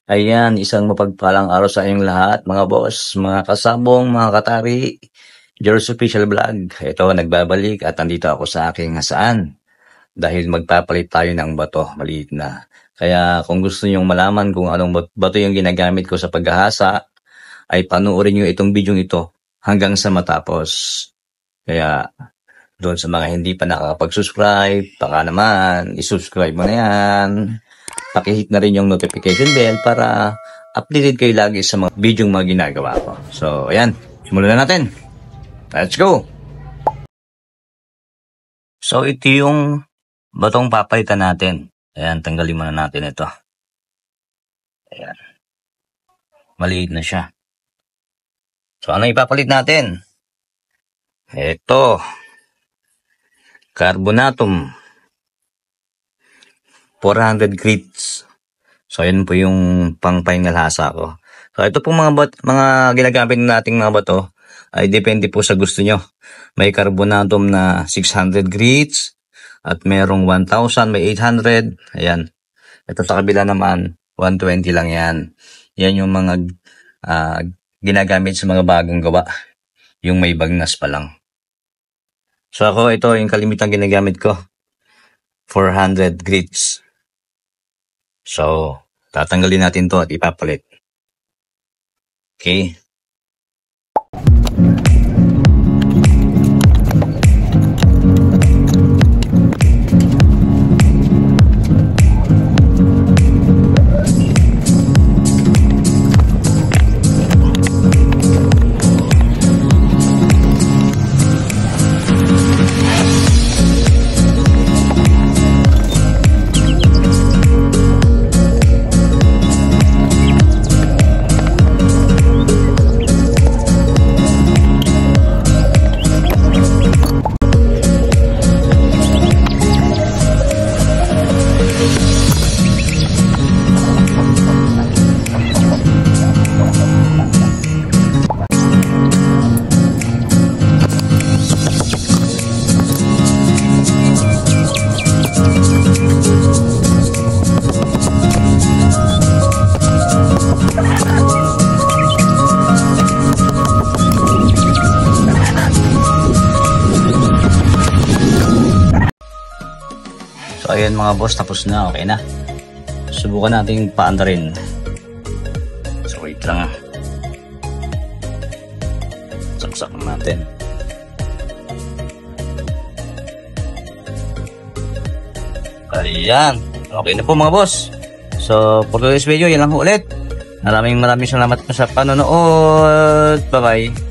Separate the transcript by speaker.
Speaker 1: Ayan, isang mapagpalang araw sa inyong lahat, mga boss, mga kasabong, mga katari. George Official Vlog. Ito, nagbabalik at nandito ako sa aking hasaan. Dahil magpapalit tayo ng bato, maliit na. Kaya kung gusto nyong malaman kung anong bato yung ginagamit ko sa paghahasa, ay panuorin nyo itong video ito hanggang sa matapos. Kaya doon sa mga hindi pa nakakapag-subscribe, baka naman, isubscribe mo na yan. Pakihit na rin yung notification bell para updated kayo lagi sa mga video mga ginagawa ko. So, ayan. Simulan na natin. Let's go! So, ito yung batong papalitan natin. Ayan, tanggalin muna natin ito. Ayan. Maliit na siya. So, ano ipapalit natin? Ito. Carbonatum. 400 grits. So, ayan po yung pang-final hasa ko. So, ito pong mga ginagamit nating mga bato ay depende po sa gusto nyo. May carbonatum na 600 grits at merong 1,000, may 800. Ayan. Ito sa kabila naman, 120 lang yan. Yan yung mga ginagamit sa mga bagong gawa. Yung may bagnas pa lang. So, ako, ito yung kalimitang ginagamit ko. 400 grits. So, tatanggalin natin to at ipapalit. Okay. So, ayan mga boss, tapos na. Okay na. Subukan natin paanda rin. So, wait lang. Saksak natin. Ayan. Okay na po mga boss. So, for today's video, yan lang ulit. Maraming salamat po sa panonood. Bye-bye.